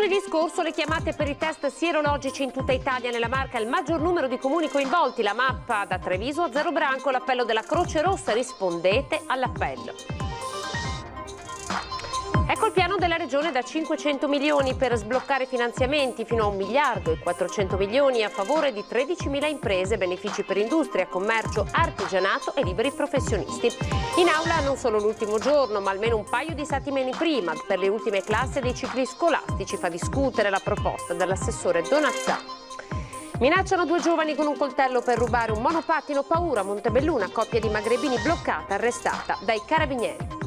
lunedì scorso le chiamate per i test sierologici in tutta Italia. Nella Marca il maggior numero di comuni coinvolti, la mappa da Treviso a Zero Branco, l'appello della Croce Rossa, rispondete all'appello. Ecco il piano della Regione da 500 milioni per sbloccare finanziamenti fino a 1 miliardo e 400 milioni a favore di 13.000 imprese, benefici per industria, commercio, artigianato e liberi professionisti. In aula non solo l'ultimo giorno, ma almeno un paio di settimane prima per le ultime classi dei cicli scolastici. Fa discutere la proposta dell'assessore Donazzani. Minacciano 2 giovani con un coltello per rubare un monopattino. Paura a Montebelluna, coppia di magrebini bloccata, arrestata dai carabinieri.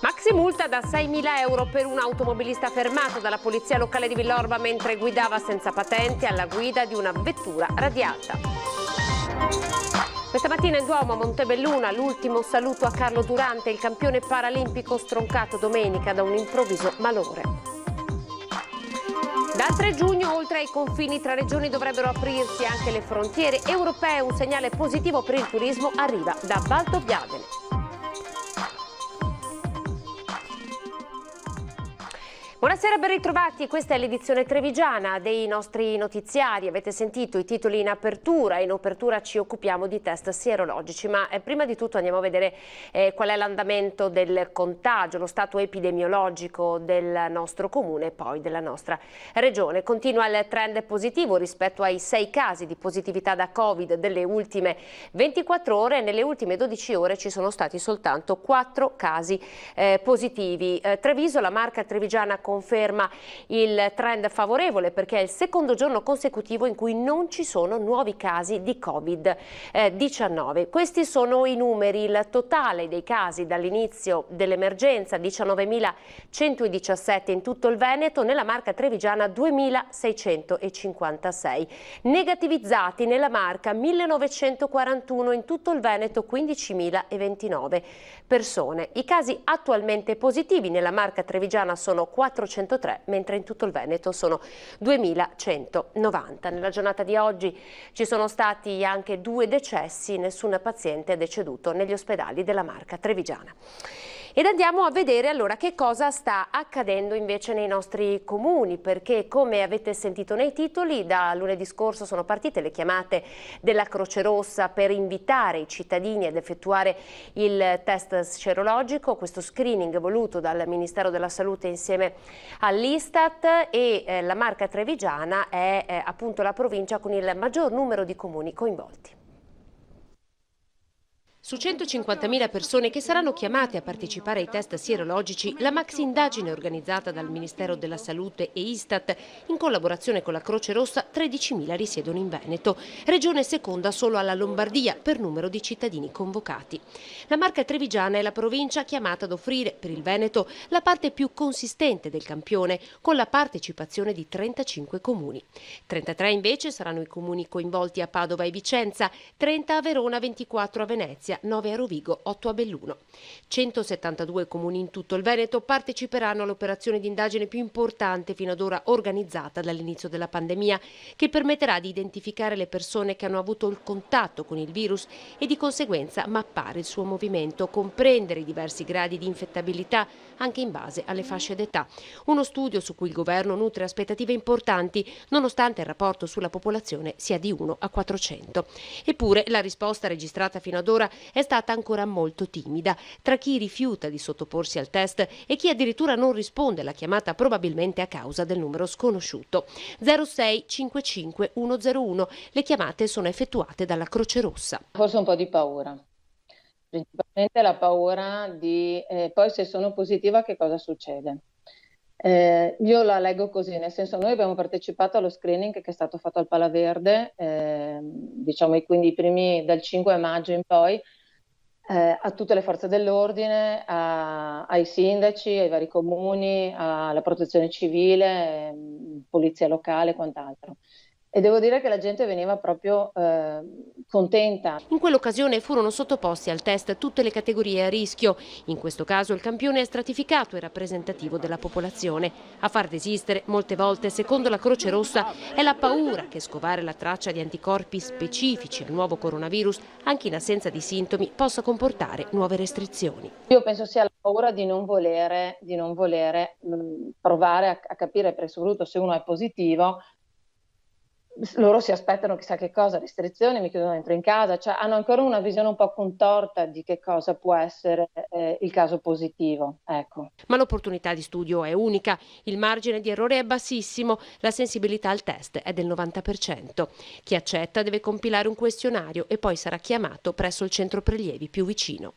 Maxi multa da 6.000 euro per un automobilista fermato dalla polizia locale di Villorba mentre guidava senza patente alla guida di una vettura radiata. Questa mattina in Duomo a Montebelluna l'ultimo saluto a Carlo Durante, il campione paralimpico stroncato domenica da un improvviso malore. Dal 3 giugno, oltre ai confini tra regioni, dovrebbero aprirsi anche le frontiere europee. Un segnale positivo per il turismo arriva da Valdobbiadene. Buonasera, ben ritrovati. Questa è l'edizione trevigiana dei nostri notiziari. Avete sentito i titoli in apertura. In apertura ci occupiamo di test sierologici, ma prima di tutto andiamo a vedere qual è l'andamento del contagio, lo stato epidemiologico del nostro comune e poi della nostra regione. Continua il trend positivo rispetto ai 6 casi di positività da Covid delle ultime 24 ore. Nelle ultime 12 ore ci sono stati soltanto 4 casi positivi. Treviso, la Marca trevigiana conferma il trend favorevole perché è il secondo giorno consecutivo in cui non ci sono nuovi casi di Covid-19. Questi sono i numeri, il totale dei casi dall'inizio dell'emergenza, 19.117 in tutto il Veneto, nella Marca trevigiana 2.656. Negativizzati nella Marca 1.941, in tutto il Veneto 15.029 persone. I casi attualmente positivi nella Marca trevigiana sono 403, mentre in tutto il Veneto sono 2.190. Nella giornata di oggi ci sono stati anche 2 decessi, nessun paziente è deceduto negli ospedali della Marca trevigiana. Ed andiamo a vedere allora che cosa sta accadendo invece nei nostri comuni, perché come avete sentito nei titoli, da lunedì scorso sono partite le chiamate della Croce Rossa per invitare i cittadini ad effettuare il test sierologico, questo screening voluto dal Ministero della Salute insieme all'Istat, e la Marca trevigiana è appunto la provincia con il maggior numero di comuni coinvolti. Su 150.000 persone che saranno chiamate a partecipare ai test sierologici, la maxi indagine organizzata dal Ministero della Salute e Istat in collaborazione con la Croce Rossa, 13.000 risiedono in Veneto, regione seconda solo alla Lombardia per numero di cittadini convocati. La Marca trevigiana è la provincia chiamata ad offrire per il Veneto la parte più consistente del campione, con la partecipazione di 35 comuni. 33 invece saranno i comuni coinvolti a Padova e Vicenza, 30 a Verona, 24 a Venezia, 9 a Rovigo, 8 a Belluno. 172 comuni in tutto il Veneto parteciperanno all'operazione di indagine più importante fino ad ora organizzata dall'inizio della pandemia, che permetterà di identificare le persone che hanno avuto il contatto con il virus e di conseguenza mappare il suo movimento, comprendere i diversi gradi di infettabilità anche in base alle fasce d'età. Uno studio su cui il governo nutre aspettative importanti, nonostante il rapporto sulla popolazione sia di 1 a 400. Eppure la risposta registrata fino ad ora è stata ancora molto timida tra chi rifiuta di sottoporsi al test e chi addirittura non risponde alla chiamata, probabilmente a causa del numero sconosciuto. 06 55 101. Le chiamate sono effettuate dalla Croce Rossa. Forse un po' di paura, principalmente la paura di poi se sono positiva che cosa succede. Io la leggo così, nel senso, noi abbiamo partecipato allo screening che è stato fatto al Palaverde, diciamo quindi i primi dal 5 maggio in poi, a tutte le forze dell'ordine, ai sindaci, ai vari comuni, alla protezione civile, polizia locale e quant'altro. e devo dire che la gente veniva proprio contenta. In quell'occasione furono sottoposti al test tutte le categorie a rischio. In questo caso il campione è stratificato e rappresentativo della popolazione. A far desistere molte volte, secondo la Croce Rossa, è la paura che scovare la traccia di anticorpi specifici al nuovo coronavirus, anche in assenza di sintomi, possa comportare nuove restrizioni. Io penso sia la paura di non volere provare a capire, perché soprattutto se uno è positivo, loro si aspettano chissà che cosa, restrizioni, mi chiudono dentro in casa, cioè hanno ancora una visione un po' contorta di che cosa può essere il caso positivo. Ecco. Ma l'opportunità di studio è unica, il margine di errore è bassissimo, la sensibilità al test è del 90%. Chi accetta deve compilare un questionario e poi sarà chiamato presso il centro prelievi più vicino.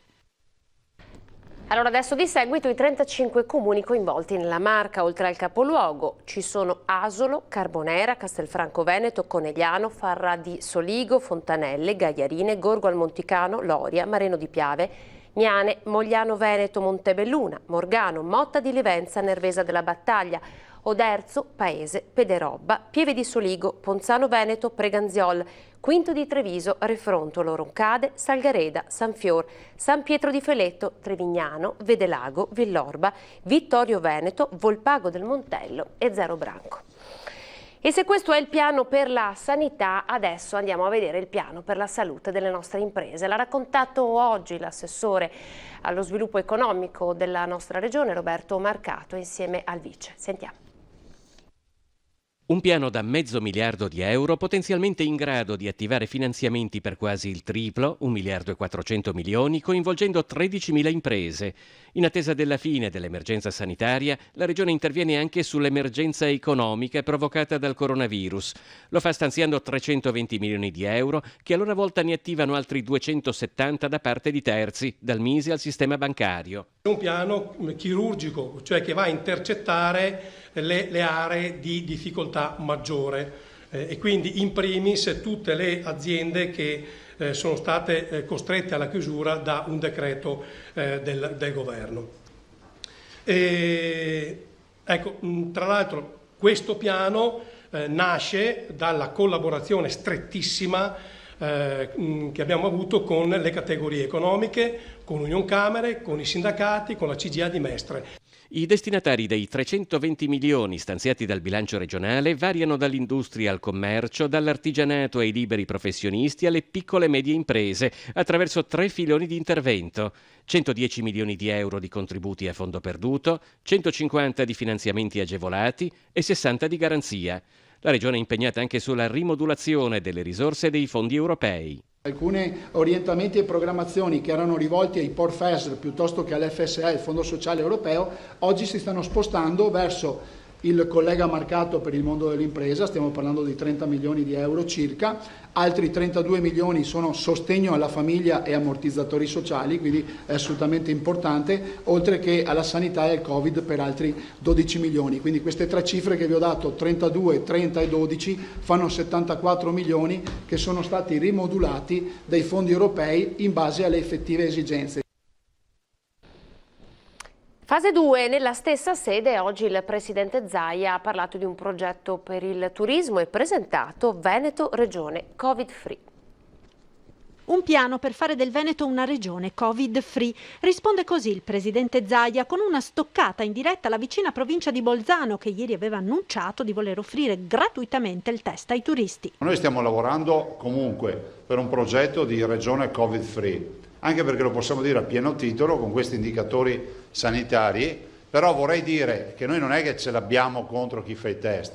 Allora adesso di seguito i 35 comuni coinvolti nella Marca. Oltre al capoluogo ci sono Asolo, Carbonera, Castelfranco Veneto, Conegliano, Farra di Soligo, Fontanelle, Gagliarine, Gorgo al Monticano, Loria, Mareno di Piave, Niane, Mogliano Veneto, Montebelluna, Morgano, Motta di Livenza, Nervesa della Battaglia, Oderzo, Paese, Pederobba, Pieve di Soligo, Ponzano Veneto, Preganziol, Quinto di Treviso, Refrontolo, Roncade, Salgareda, San Fior, San Pietro di Feletto, Trevignano, Vedelago, Villorba, Vittorio Veneto, Volpago del Montello e Zero Branco. E se questo è il piano per la sanità, adesso andiamo a vedere il piano per la salute delle nostre imprese. L'ha raccontato oggi l'assessore allo sviluppo economico della nostra regione, Roberto Marcato, insieme al vice. Sentiamo. Un piano da $500 miliardi potenzialmente in grado di attivare finanziamenti per quasi il triplo, $1,4 miliardi, coinvolgendo 13.000 imprese. In attesa della fine dell'emergenza sanitaria, la Regione interviene anche sull'emergenza economica provocata dal coronavirus. Lo fa stanziando €320 milioni che a loro volta ne attivano altri 270 da parte di terzi, dal MISE al sistema bancario. È un piano chirurgico, cioè che va a intercettare le aree di difficoltà maggiore e quindi in primis tutte le aziende che sono state costrette alla chiusura da un decreto del governo. Ecco, tra l'altro questo piano nasce dalla collaborazione strettissima che abbiamo avuto con le categorie economiche, con Unioncamere, con i sindacati, con la CGIA di Mestre. I destinatari dei 320 milioni stanziati dal bilancio regionale variano dall'industria al commercio, dall'artigianato ai liberi professionisti alle piccole e medie imprese, attraverso 3 filoni di intervento. 110 milioni di euro di contributi a fondo perduto, 150 di finanziamenti agevolati e 60 di garanzia. La Regione è impegnata anche sulla rimodulazione delle risorse dei fondi europei. Alcuni orientamenti e programmazioni che erano rivolti ai POR-FESR piuttosto che all'FSE, il Fondo Sociale Europeo, oggi si stanno spostando verso il collega marcato per il mondo dell'impresa, stiamo parlando di 30 milioni di euro circa, altri 32 milioni sono sostegno alla famiglia e ammortizzatori sociali, quindi è assolutamente importante, oltre che alla sanità e al Covid per altri 12 milioni. Quindi queste tre cifre che vi ho dato, 32, 30 e 12, fanno 74 milioni che sono stati rimodulati dai fondi europei in base alle effettive esigenze. Fase 2, nella stessa sede oggi il Presidente Zaia ha parlato di un progetto per il turismo e presentato Veneto Regione Covid-free. Un piano per fare del Veneto una regione Covid-free. Risponde così il Presidente Zaia con una stoccata in diretta alla vicina provincia di Bolzano che ieri aveva annunciato di voler offrire gratuitamente il test ai turisti. Noi stiamo lavorando comunque per un progetto di regione Covid-free, anche perché lo possiamo dire a pieno titolo con questi indicatori sanitari, però vorrei dire che noi non è che ce l'abbiamo contro chi fa i test.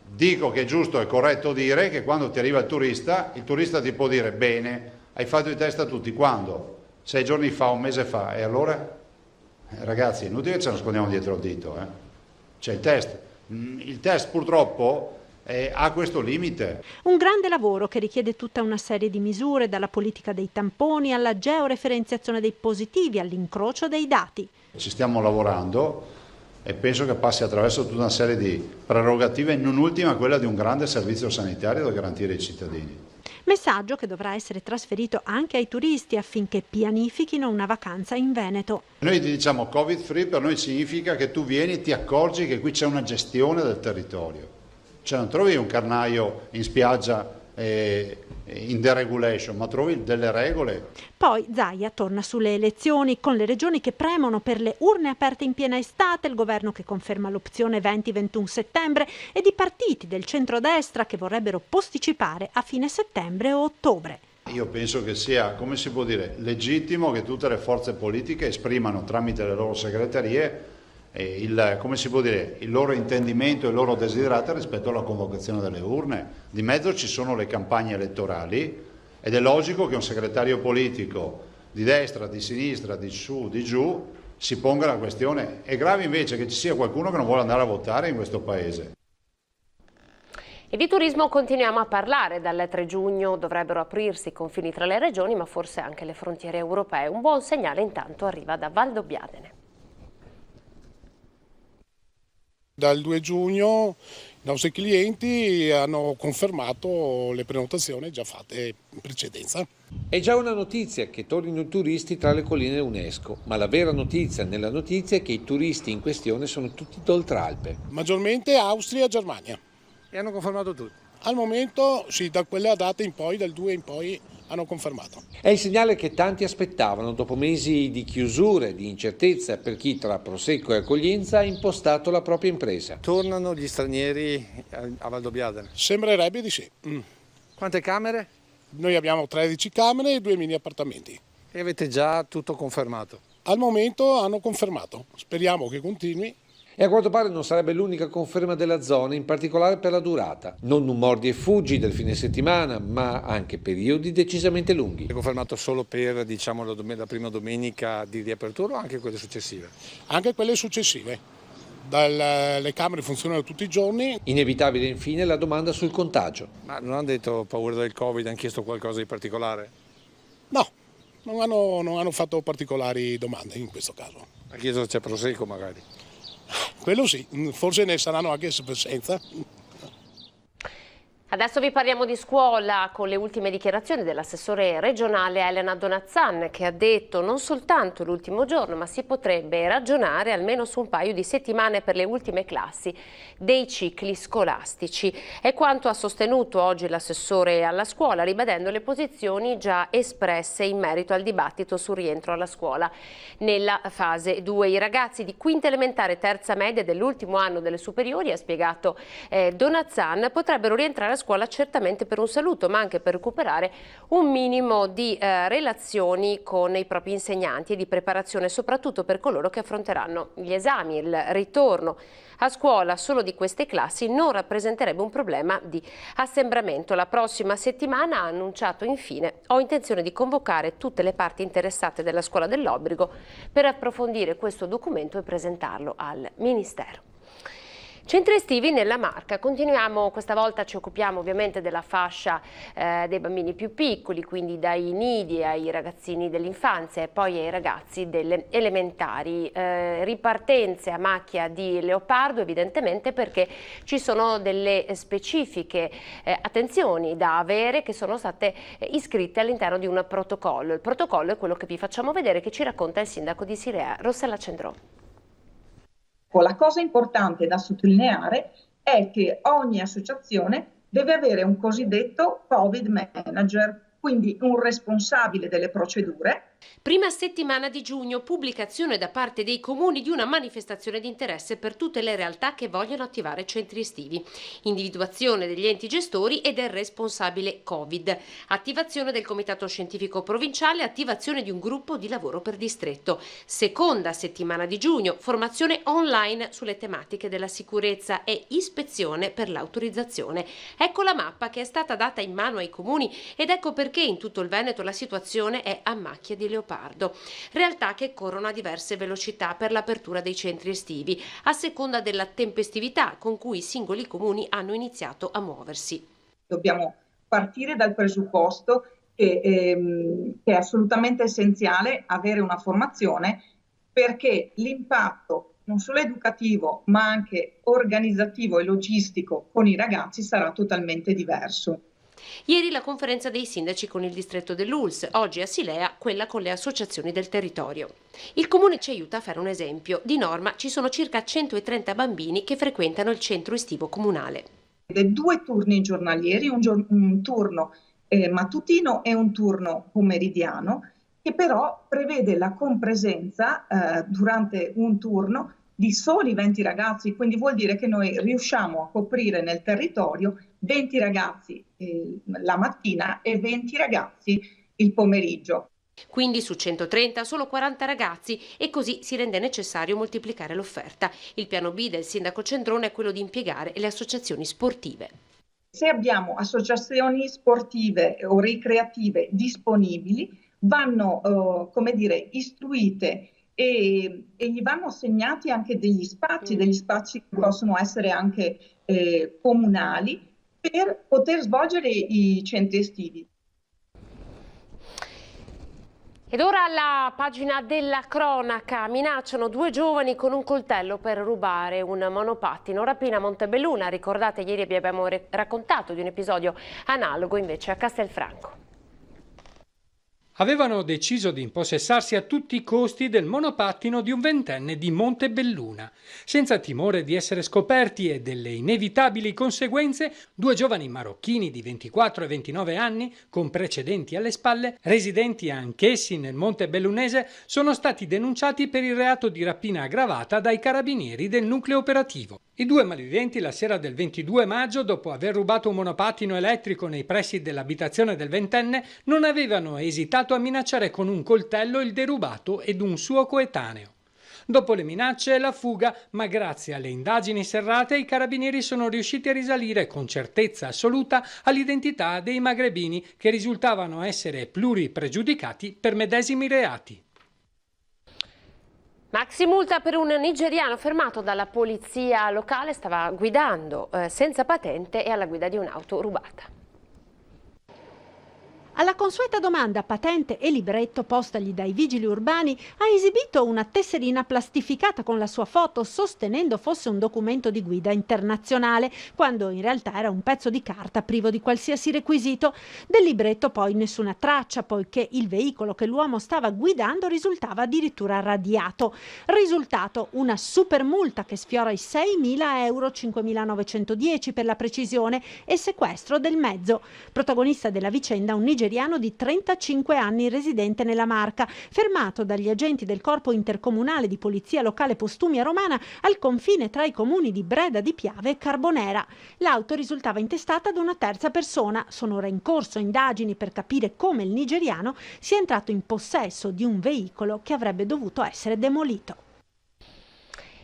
Dico che è giusto e corretto dire che quando ti arriva il turista ti può dire bene, hai fatto i test a tutti, quando? 6 giorni fa, un mese fa, e allora? Ragazzi, è inutile che ci nascondiamo dietro il dito, C'è il test. Il test purtroppo ha questo limite. Un grande lavoro che richiede tutta una serie di misure, dalla politica dei tamponi alla georeferenziazione dei positivi, all'incrocio dei dati. Ci stiamo lavorando e penso che passi attraverso tutta una serie di prerogative, non ultima quella di un grande servizio sanitario da garantire ai cittadini. Messaggio che dovrà essere trasferito anche ai turisti affinché pianifichino una vacanza in Veneto. Noi ti diciamo Covid free, per noi significa che tu vieni e ti accorgi che qui c'è una gestione del territorio. Cioè non trovi un carnaio in spiaggia in deregulation, ma trovi delle regole. Poi Zaia torna sulle elezioni, con le regioni che premono per le urne aperte in piena estate, il governo che conferma l'opzione 20-21 settembre ed i partiti del centrodestra che vorrebbero posticipare a fine settembre o ottobre. Io penso che sia, come si può dire, legittimo che tutte le forze politiche esprimano tramite le loro segreterie come si può dire, il loro intendimento e il loro desiderato rispetto alla convocazione delle urne. Di mezzo ci sono le campagne elettorali ed è logico che un segretario politico di destra, di sinistra, di su, di giù si ponga la questione. È grave invece che ci sia qualcuno che non vuole andare a votare in questo paese. E di turismo continuiamo a parlare. Dal 3 giugno dovrebbero aprirsi i confini tra le regioni, ma forse anche le frontiere europee. Un buon segnale intanto arriva da Valdobbiadene. Dal 2 giugno i nostri clienti hanno confermato le prenotazioni già fatte in precedenza. È già una notizia che tornino i turisti tra le colline UNESCO, ma la vera notizia nella notizia è che i turisti in questione sono tutti d'Oltralpe. Maggiormente Austria e Germania. E hanno confermato tutti? Al momento sì, da quella data in poi, dal 2 in poi, hanno confermato. È il segnale che tanti aspettavano dopo mesi di chiusure, di incertezza per chi tra Prosecco e accoglienza ha impostato la propria impresa. Tornano gli stranieri a Valdobbiadene? Sembrerebbe di sì. Quante camere? Noi abbiamo 13 camere e 2 mini appartamenti. E avete già tutto confermato? Al momento hanno confermato, speriamo che continui. E a quanto pare non sarebbe l'unica conferma della zona, in particolare per la durata. Non un mordi e fuggi del fine settimana, ma anche periodi decisamente lunghi. È confermato solo per, diciamo, la prima domenica di riapertura o anche quelle successive? Anche quelle successive. Le camere funzionano tutti i giorni. Inevitabile infine la domanda sul contagio. Ma non hanno detto paura del Covid, hanno chiesto qualcosa di particolare? No, non hanno fatto particolari domande in questo caso. Ha chiesto se c'è Prosecco magari? Quello sì, forse ne saranno anche senza. Adesso vi parliamo di scuola con le ultime dichiarazioni dell'assessore regionale Elena Donazzan, che ha detto non soltanto l'ultimo giorno, ma si potrebbe ragionare almeno su un paio di settimane per le ultime classi dei cicli scolastici. È quanto ha sostenuto oggi l'assessore alla scuola, ribadendo le posizioni già espresse in merito al dibattito sul rientro alla scuola nella fase 2. I ragazzi di quinta elementare e terza media dell'ultimo anno delle superiori, ha spiegato Donazzan, potrebbero rientrare a scuola certamente per un saluto, ma anche per recuperare un minimo di relazioni con i propri insegnanti e di preparazione, soprattutto per coloro che affronteranno gli esami. Il ritorno a scuola solo di queste classi non rappresenterebbe un problema di assembramento. La prossima settimana, ha annunciato infine, ho intenzione di convocare tutte le parti interessate della scuola dell'obbligo per approfondire questo documento e presentarlo al Ministero. Centri estivi nella Marca. Continuiamo, questa volta ci occupiamo ovviamente della fascia dei bambini più piccoli, quindi dai nidi ai ragazzini dell'infanzia e poi ai ragazzi delle elementari. Ripartenze a macchia di leopardo, evidentemente perché ci sono delle specifiche attenzioni da avere che sono state iscritte all'interno di un protocollo. Il protocollo è quello che vi facciamo vedere, che ci racconta il sindaco di Silea, Rossella Cendrò. La cosa importante da sottolineare è che ogni associazione deve avere un cosiddetto Covid Manager, quindi un responsabile delle procedure. Prima settimana di giugno, pubblicazione da parte dei comuni di una manifestazione di interesse per tutte le realtà che vogliono attivare centri estivi. Individuazione degli enti gestori e del responsabile Covid. Attivazione del comitato scientifico provinciale, attivazione di un gruppo di lavoro per distretto. Seconda settimana di giugno, formazione online sulle tematiche della sicurezza e ispezione per l'autorizzazione. Ecco la mappa che è stata data in mano ai comuni ed ecco perché in tutto il Veneto la situazione è a macchia di leopardo. Realtà che corrono a diverse velocità per l'apertura dei centri estivi, a seconda della tempestività con cui i singoli comuni hanno iniziato a muoversi. Dobbiamo partire dal presupposto che è assolutamente essenziale avere una formazione, perché l'impatto non solo educativo ma anche organizzativo e logistico con i ragazzi sarà totalmente diverso. Ieri la conferenza dei sindaci con il distretto dell'ULSS, oggi a Silea quella con le associazioni del territorio. Il comune ci aiuta a fare un esempio. Di norma ci sono circa 130 bambini che frequentano il centro estivo comunale. prevede 2 turni giornalieri, un turno mattutino e un turno pomeridiano, che però prevede la compresenza durante un turno di soli 20 ragazzi, quindi vuol dire che noi riusciamo a coprire nel territorio 20 ragazzi la mattina e 20 ragazzi il pomeriggio. Quindi su 130 solo 40 ragazzi e così si rende necessario moltiplicare l'offerta. Il piano B del sindaco Cendrone è quello di impiegare le associazioni sportive. Se abbiamo associazioni sportive o ricreative disponibili, vanno istruite e gli vanno assegnati anche degli spazi che possono essere anche comunali per poter svolgere i centri estivi. Ed ora alla pagina della cronaca. Minacciano 2 giovani con un coltello per rubare un monopattino. Rapina a Montebelluna. Ricordate, ieri vi abbiamo raccontato di un episodio analogo invece a Castelfranco. Avevano deciso di impossessarsi a tutti i costi del monopattino di un 20enne di Montebelluna. Senza timore di essere scoperti e delle inevitabili conseguenze, 2 giovani marocchini di 24 e 29 anni, con precedenti alle spalle, residenti anch'essi nel Montebellunese, sono stati denunciati per il reato di rapina aggravata dai carabinieri del nucleo operativo. I 2 malviventi la sera del 22 maggio, dopo aver rubato un monopattino elettrico nei pressi dell'abitazione del 20enne, non avevano esitato a minacciare con un coltello il derubato ed un suo coetaneo. Dopo le minacce e la fuga, ma grazie alle indagini serrate, i carabinieri sono riusciti a risalire con certezza assoluta all'identità dei magrebini che risultavano essere pluripregiudicati per medesimi reati. Maxi multa per un nigeriano fermato dalla polizia locale, stava guidando senza patente e alla guida di un'auto rubata. Alla consueta domanda patente e libretto postagli dai vigili urbani, ha esibito una tesserina plastificata con la sua foto sostenendo fosse un documento di guida internazionale, quando in realtà era un pezzo di carta privo di qualsiasi requisito. Del libretto poi nessuna traccia, poiché il veicolo che l'uomo stava guidando risultava addirittura radiato. Risultato: una super multa che sfiora i 6.000 euro, 5.910 per la precisione, e sequestro del mezzo. Protagonista della vicenda un nigeriano di 35 anni residente nella Marca, fermato dagli agenti del Corpo Intercomunale di Polizia Locale Postumia Romana al confine tra i comuni di Breda di Piave e Carbonera. L'auto risultava intestata ad una terza persona. Sono ora in corso indagini per capire come il nigeriano sia entrato in possesso di un veicolo che avrebbe dovuto essere demolito.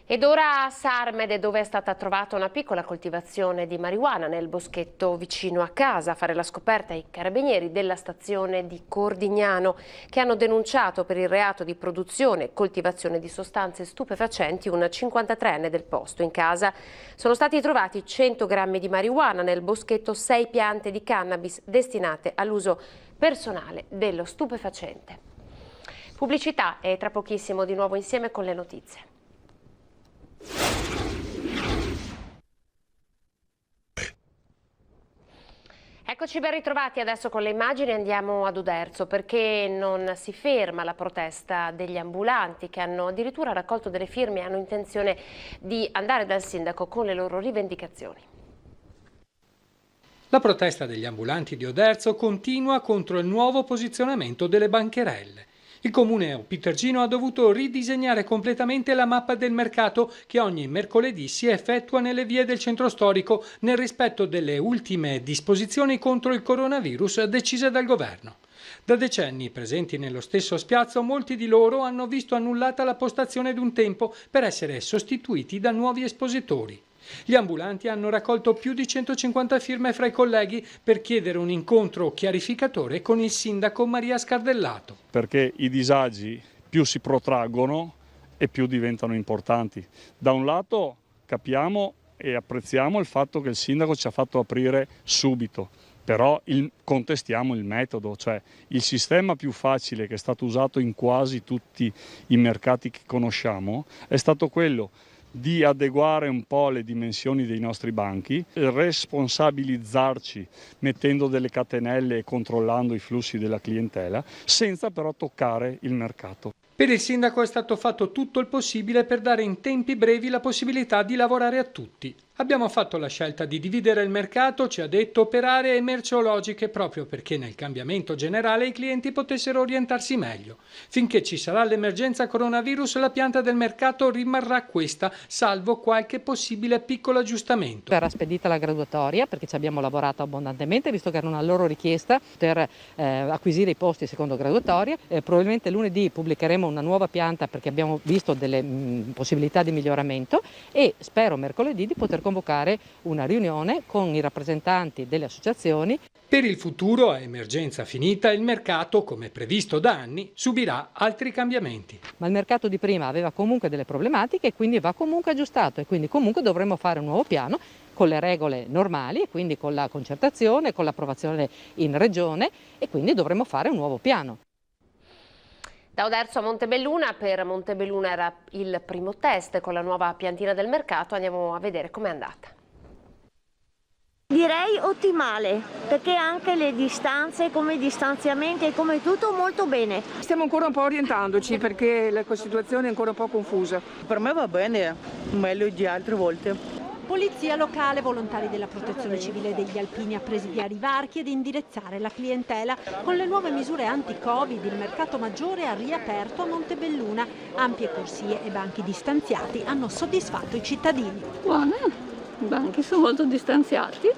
Ed ora a Sarmede, dove è stata trovata una piccola coltivazione di marijuana nel boschetto vicino a casa. A fare la scoperta i carabinieri della stazione di Cordignano, che hanno denunciato per il reato di produzione e coltivazione di sostanze stupefacenti un 53enne del posto. In casa sono stati trovati 100 grammi di marijuana, nel boschetto 6 piante di cannabis destinate all'uso personale dello stupefacente. Pubblicità e tra pochissimo di nuovo insieme con le notizie. Eccoci ben ritrovati, adesso con le immagini andiamo ad Oderzo, perché non si ferma la protesta degli ambulanti che hanno addirittura raccolto delle firme e hanno intenzione di andare dal sindaco con le loro rivendicazioni. La protesta degli ambulanti di Oderzo continua contro il nuovo posizionamento delle bancherelle. Il comune Pitergino ha dovuto ridisegnare completamente la mappa del mercato che ogni mercoledì si effettua nelle vie del centro storico nel rispetto delle ultime disposizioni contro il coronavirus decise dal governo. Da decenni presenti nello stesso spiazzo, molti di loro hanno visto annullata la postazione d'un tempo per essere sostituiti da nuovi espositori. Gli ambulanti hanno raccolto più di 150 firme fra i colleghi per chiedere un incontro chiarificatore con il sindaco Maria Scardellato. Perché i disagi più si protraggono e più diventano importanti. Da un lato capiamo e apprezziamo il fatto che il sindaco ci ha fatto aprire subito, però contestiamo il metodo, cioè il sistema più facile che è stato usato in quasi tutti i mercati che conosciamo è stato quello di adeguare un po' le dimensioni dei nostri banchi, responsabilizzarci mettendo delle catenelle e controllando i flussi della clientela, senza però toccare il mercato. Per il sindaco è stato fatto tutto il possibile per dare in tempi brevi la possibilità di lavorare a tutti, Abbiamo fatto la scelta di dividere il mercato, ci ha detto, per aree merceologiche proprio perché nel cambiamento generale i clienti potessero orientarsi meglio. Finché ci sarà l'emergenza coronavirus, la pianta del mercato rimarrà questa, salvo qualche possibile piccolo aggiustamento. Verrà spedita la graduatoria perché ci abbiamo lavorato abbondantemente, visto che era una loro richiesta per acquisire i posti secondo graduatoria. Probabilmente lunedì pubblicheremo una nuova pianta perché abbiamo visto delle possibilità di miglioramento e spero mercoledì di poter convocare una riunione con i rappresentanti delle associazioni. Per il futuro, a emergenza finita, il mercato, come previsto da anni, subirà altri cambiamenti. Ma il mercato di prima aveva comunque delle problematiche e quindi va comunque aggiustato e quindi comunque dovremo fare un nuovo piano con le regole normali, quindi con la concertazione, con l'approvazione in regione e quindi dovremo fare un nuovo piano. Da Oderzo a Montebelluna, per Montebelluna era il primo test con la nuova piantina del mercato, andiamo a vedere com'è andata. Direi ottimale, perché anche le distanze, come i distanziamenti e come tutto molto bene. Stiamo ancora un po' orientandoci perché la situazione è ancora un po' confusa. Per me va bene, meglio di altre volte. Polizia locale, volontari della Protezione Civile degli Alpini a presidiare i varchi ed indirizzare la clientela. Con le nuove misure anti-Covid il mercato maggiore ha riaperto a Montebelluna. Ampie corsie e banchi distanziati hanno soddisfatto i cittadini. Buone, i banchi sono molto distanziati.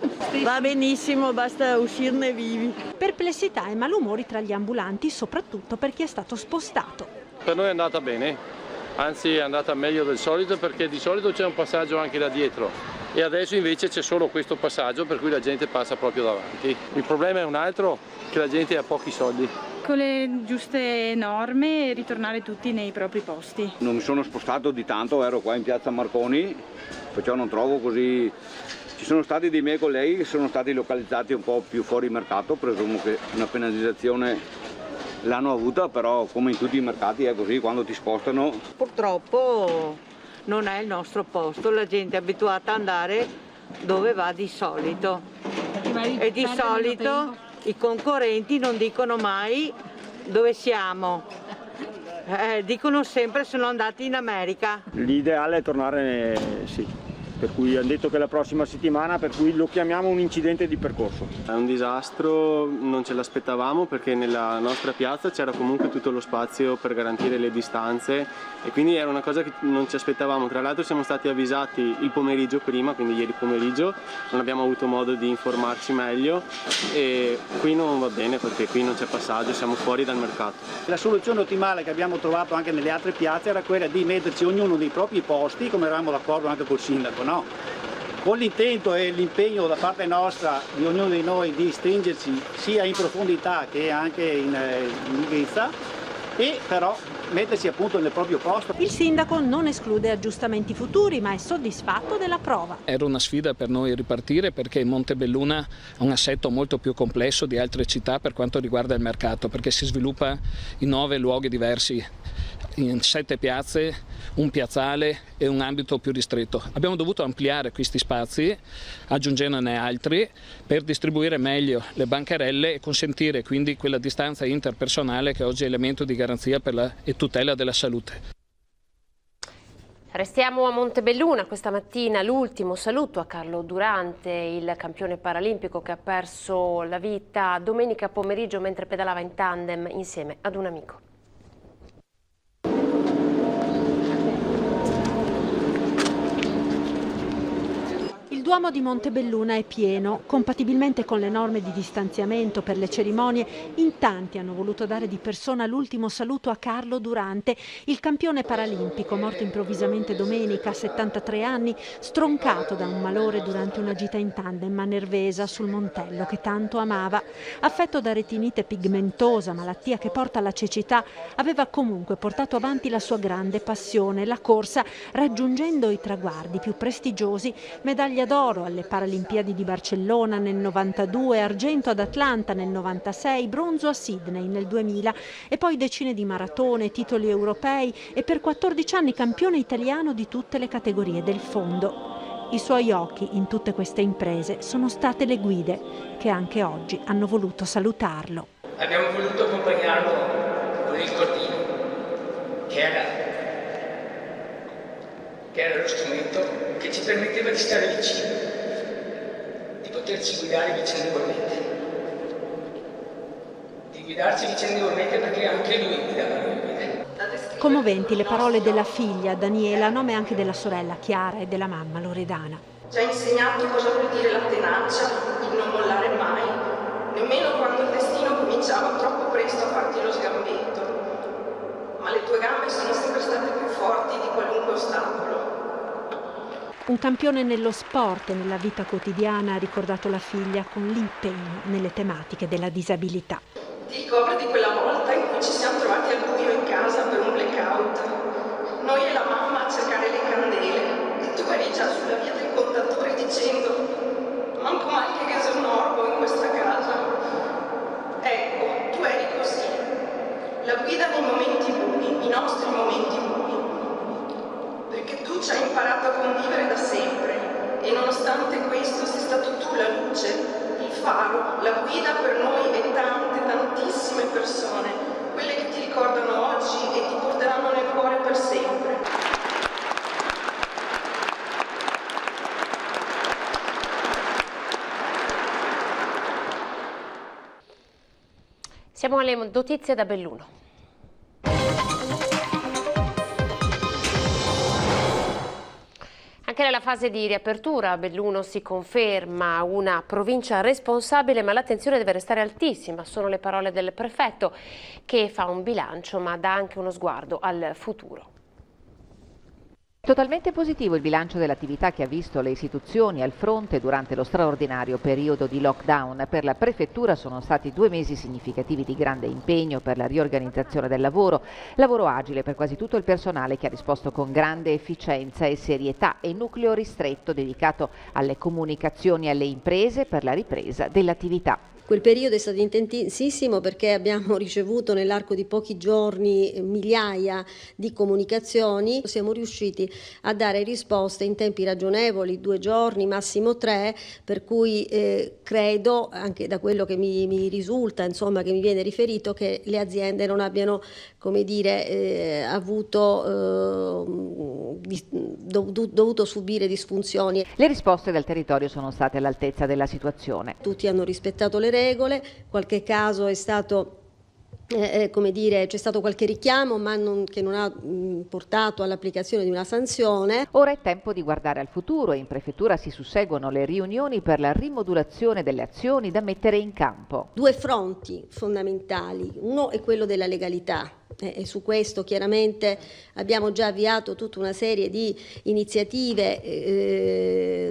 Va benissimo, basta uscirne vivi. Perplessità e malumori tra gli ambulanti, soprattutto per chi è stato spostato. Per noi è andata bene. Anzi è andata meglio del solito perché di solito c'è un passaggio anche da dietro e adesso invece c'è solo questo passaggio per cui la gente passa proprio davanti. Il problema è un altro, che la gente ha pochi soldi. Con le giuste norme ritornare tutti nei propri posti. Non mi sono spostato di tanto, ero qua in piazza Marconi, perciò non trovo così. Ci sono stati dei miei colleghi che sono stati localizzati un po' più fuori mercato, presumo che una penalizzazione l'hanno avuta, però come in tutti i mercati è così, quando ti spostano. Purtroppo non è il nostro posto, la gente è abituata ad andare dove va di solito. E di solito i concorrenti non dicono mai dove siamo, dicono sempre sono andati in America. L'ideale è tornare, sì. Per cui hanno detto che la prossima settimana, per cui lo chiamiamo un incidente di percorso. È un disastro, non ce l'aspettavamo perché nella nostra piazza c'era comunque tutto lo spazio per garantire le distanze e quindi era una cosa che non ci aspettavamo. Tra l'altro siamo stati avvisati il pomeriggio prima, quindi ieri pomeriggio, non abbiamo avuto modo di informarci meglio e qui non va bene perché qui non c'è passaggio, siamo fuori dal mercato. La soluzione ottimale che abbiamo trovato anche nelle altre piazze era quella di metterci ognuno dei propri posti, come eravamo d'accordo anche col sindaco, no? Con l'intento e l'impegno da parte nostra di ognuno di noi di stringerci sia in profondità che anche in lunghezza e però mettersi appunto nel proprio posto. Il sindaco non esclude aggiustamenti futuri ma è soddisfatto della prova. Era una sfida per noi ripartire perché Montebelluna ha un assetto molto più complesso di altre città per quanto riguarda il mercato, perché si sviluppa in 9 luoghi diversi, in 7 piazze, un piazzale e un ambito più ristretto. Abbiamo dovuto ampliare questi spazi aggiungendone altri per distribuire meglio le bancarelle e consentire quindi quella distanza interpersonale che oggi è elemento di garanzia per la tutela della salute. Restiamo a Montebelluna, questa mattina l'ultimo saluto a Carlo Durante, il campione paralimpico che ha perso la vita domenica pomeriggio mentre pedalava in tandem insieme ad un amico. Il Duomo di Montebelluna è pieno. Compatibilmente con le norme di distanziamento per le cerimonie, in tanti hanno voluto dare di persona l'ultimo saluto a Carlo Durante, il campione paralimpico morto improvvisamente domenica a 73 anni, stroncato da un malore durante una gita in tandem a Nervesa sul Montello che tanto amava. Affetto da retinite pigmentosa, malattia che porta alla cecità, aveva comunque portato avanti la sua grande passione, la corsa, raggiungendo i traguardi più prestigiosi, medaglia d'oro alle Paralimpiadi di Barcellona nel 92, argento ad Atlanta nel 96, bronzo a Sydney nel 2000 e poi decine di maratone, titoli europei e per 14 anni campione italiano di tutte le categorie del fondo. I suoi occhi in tutte queste imprese sono state le guide che anche oggi hanno voluto salutarlo. Abbiamo voluto accompagnarlo con il cordino, che era lo strumento perché ci permetteva di stare vicino, di poterci guidare vicendevolmente. Di guidarci vicendevolmente perché anche lui guidava noi guide. Commoventi le parole della figlia Daniela, a nome anche della sorella Chiara e della mamma Loredana. Ci ha insegnato cosa vuol dire la tenacia, il non mollare mai, nemmeno quando il destino cominciava troppo presto a farti lo sgambetto. Ma le tue gambe sono sempre state più forti di qualunque ostacolo. Un campione nello sport e nella vita quotidiana, ha ricordato la figlia con l'impegno nelle tematiche della disabilità. Ti ricordi di quella volta in cui ci siamo trovati al buio in casa per un blackout? Noi e la mamma a cercare le candele e tu eri già sulla via del contatore dicendo manco mai che gasonorbo in questa casa. Ecco, tu eri così. La guida nei momenti bui, i nostri momenti bui. Perché tu ci hai imparato a convivere da sempre e nonostante questo sei stato tu la luce, il faro, la guida per noi e tantissime persone, quelle che ti ricordano oggi e ti porteranno nel cuore per sempre. Siamo alle notizie da Belluno. Anche nella fase di riapertura Belluno si conferma una provincia responsabile, ma l'attenzione deve restare altissima. Sono le parole del prefetto, che fa un bilancio ma dà anche uno sguardo al futuro. Totalmente positivo il bilancio dell'attività che ha visto le istituzioni al fronte durante lo straordinario periodo di lockdown. Per la prefettura sono stati 2 mesi significativi di grande impegno per la riorganizzazione del lavoro agile per quasi tutto il personale che ha risposto con grande efficienza e serietà, e nucleo ristretto dedicato alle comunicazioni alle imprese per la ripresa dell'attività. Quel periodo è stato intensissimo perché abbiamo ricevuto nell'arco di pochi giorni migliaia di comunicazioni. Siamo riusciti a dare risposte in tempi ragionevoli, 2 giorni, massimo 3, per cui credo, anche da quello che mi risulta, insomma, che mi viene riferito, che le aziende non abbiano, come dire, dovuto subire disfunzioni. Le risposte del territorio sono state all'altezza della situazione. Tutti hanno rispettato le regole, qualche caso è stato come dire, c'è stato qualche richiamo, ma che non ha portato all'applicazione di una sanzione. Ora è tempo di guardare al futuro e in prefettura si susseguono le riunioni per la rimodulazione delle azioni da mettere in campo. 2 fronti fondamentali, uno è quello della legalità. E su questo chiaramente abbiamo già avviato tutta una serie di iniziative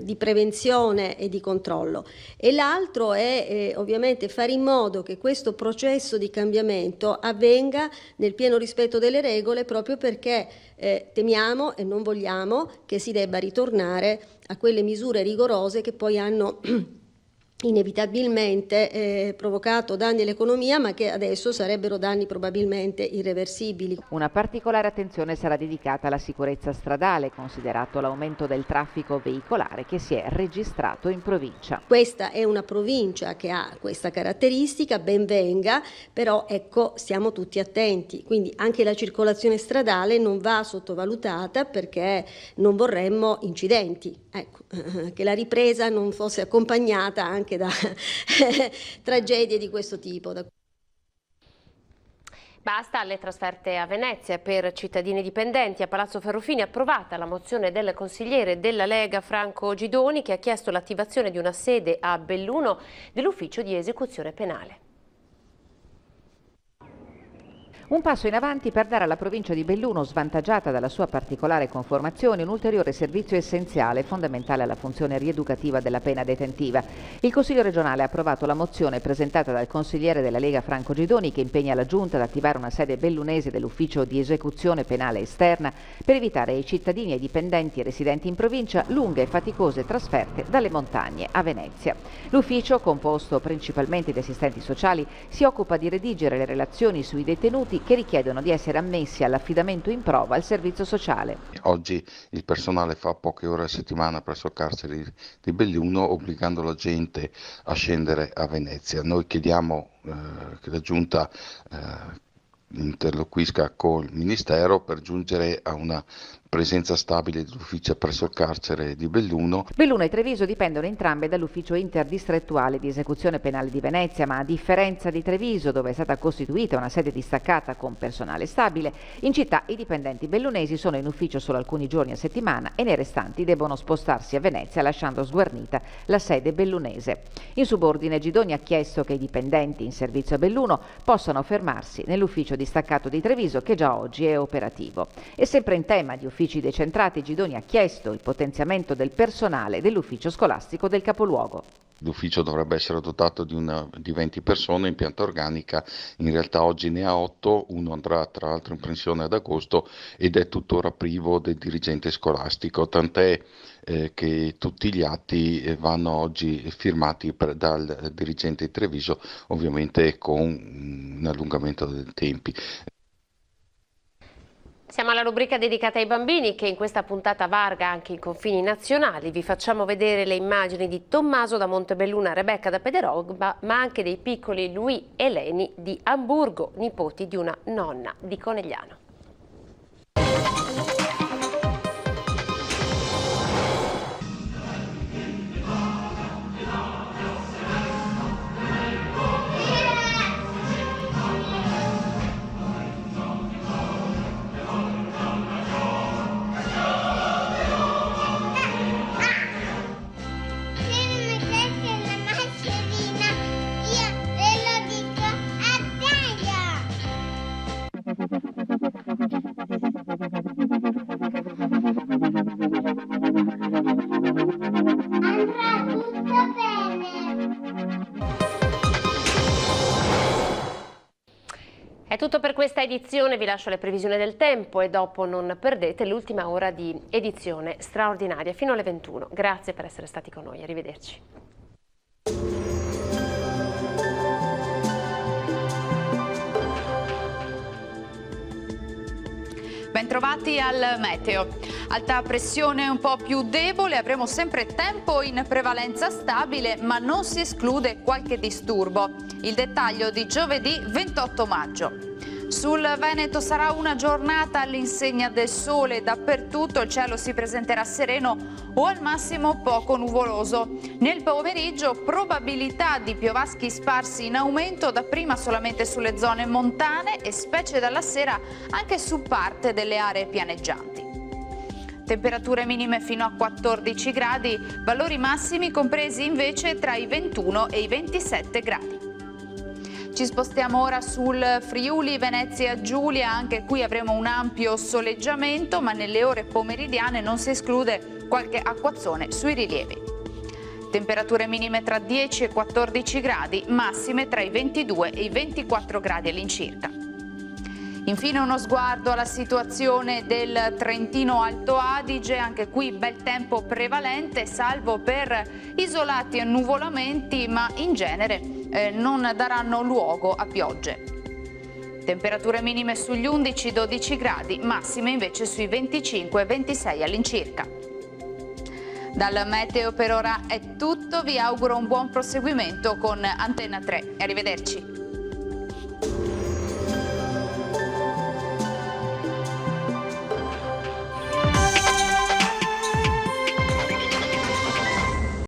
di prevenzione e di controllo, e l'altro è ovviamente fare in modo che questo processo di cambiamento avvenga nel pieno rispetto delle regole, proprio perché temiamo e non vogliamo che si debba ritornare a quelle misure rigorose che poi hanno inevitabilmente provocato danni all'economia, ma che adesso sarebbero danni probabilmente irreversibili. Una particolare attenzione sarà dedicata alla sicurezza stradale, considerato l'aumento del traffico veicolare che si è registrato in provincia. Questa è una provincia che ha questa caratteristica, ben venga, però ecco, stiamo tutti attenti, quindi anche la circolazione stradale non va sottovalutata, perché non vorremmo incidenti, ecco, che la ripresa non fosse accompagnata anche da tragedie di questo tipo. Basta alle trasferte a Venezia per cittadini dipendenti. A Palazzo Ferrofini approvata la mozione del consigliere della Lega Franco Gidoni, che ha chiesto l'attivazione di una sede a Belluno dell'ufficio di esecuzione penale. Un passo in avanti per dare alla provincia di Belluno, svantaggiata dalla sua particolare conformazione, un ulteriore servizio essenziale e fondamentale alla funzione rieducativa della pena detentiva. Il Consiglio regionale ha approvato la mozione presentata dal consigliere della Lega Franco Gidoni, che impegna la Giunta ad attivare una sede bellunese dell'ufficio di esecuzione penale esterna per evitare ai cittadini e ai dipendenti residenti in provincia lunghe e faticose trasferte dalle montagne a Venezia. L'ufficio, composto principalmente di assistenti sociali, si occupa di redigere le relazioni sui detenuti che richiedono di essere ammessi all'affidamento in prova al servizio sociale. Oggi il personale fa poche ore a settimana presso il carcere di Belluno, obbligando la gente a scendere a Venezia. Noi chiediamo che la Giunta interloquisca col Ministero per giungere a una presenza stabile dell'ufficio presso il carcere di Belluno. Belluno e Treviso dipendono entrambe dall'ufficio interdistrettuale di esecuzione penale di Venezia, ma a differenza di Treviso, dove è stata costituita una sede distaccata con personale stabile, in città i dipendenti bellunesi sono in ufficio solo alcuni giorni a settimana e nei restanti devono spostarsi a Venezia lasciando sguarnita la sede bellunese. In subordine Gidoni ha chiesto che i dipendenti in servizio a Belluno possano fermarsi nell'ufficio distaccato di Treviso che già oggi è operativo. E sempre in tema di uffici decentrati, Gidoni ha chiesto il potenziamento del personale dell'ufficio scolastico del capoluogo. L'ufficio dovrebbe essere dotato di 20 persone in pianta organica, in realtà oggi ne ha 8, uno andrà tra l'altro in pensione ad agosto ed è tuttora privo del dirigente scolastico, tant'è che tutti gli atti vanno oggi firmati dal dirigente di Treviso, ovviamente con un allungamento dei tempi. Siamo alla rubrica dedicata ai bambini che in questa puntata varca anche i confini nazionali. Vi facciamo vedere le immagini di Tommaso da Montebelluna, Rebecca da Pederogba, ma anche dei piccoli Louis e Leni di Amburgo, nipoti di una nonna di Conegliano. È tutto per questa edizione, vi lascio le previsioni del tempo e dopo non perdete l'ultima ora di edizione straordinaria fino alle 21. Grazie per essere stati con noi, arrivederci. Bentrovati al meteo. Alta pressione un po' più debole, avremo sempre tempo in prevalenza stabile, ma non si esclude qualche disturbo. Il dettaglio di giovedì 28 maggio. Sul Veneto sarà una giornata all'insegna del sole, dappertutto il cielo si presenterà sereno o al massimo poco nuvoloso. Nel pomeriggio probabilità di piovaschi sparsi in aumento, dapprima solamente sulle zone montane e specie dalla sera anche su parte delle aree pianeggianti. Temperature minime fino a 14 gradi, valori massimi compresi invece tra i 21 e i 27 gradi. Ci spostiamo ora sul Friuli, Venezia Giulia, anche qui avremo un ampio soleggiamento, ma nelle ore pomeridiane non si esclude qualche acquazzone sui rilievi. Temperature minime tra 10 e 14 gradi, massime tra i 22 e i 24 gradi all'incirca. Infine uno sguardo alla situazione del Trentino Alto Adige, anche qui bel tempo prevalente, salvo per isolati annuvolamenti, ma in genere non daranno luogo a piogge. Temperature minime sugli 11-12 gradi, massime invece sui 25-26 all'incirca. Dal meteo per ora è tutto, vi auguro un buon proseguimento con Antenna 3. Arrivederci.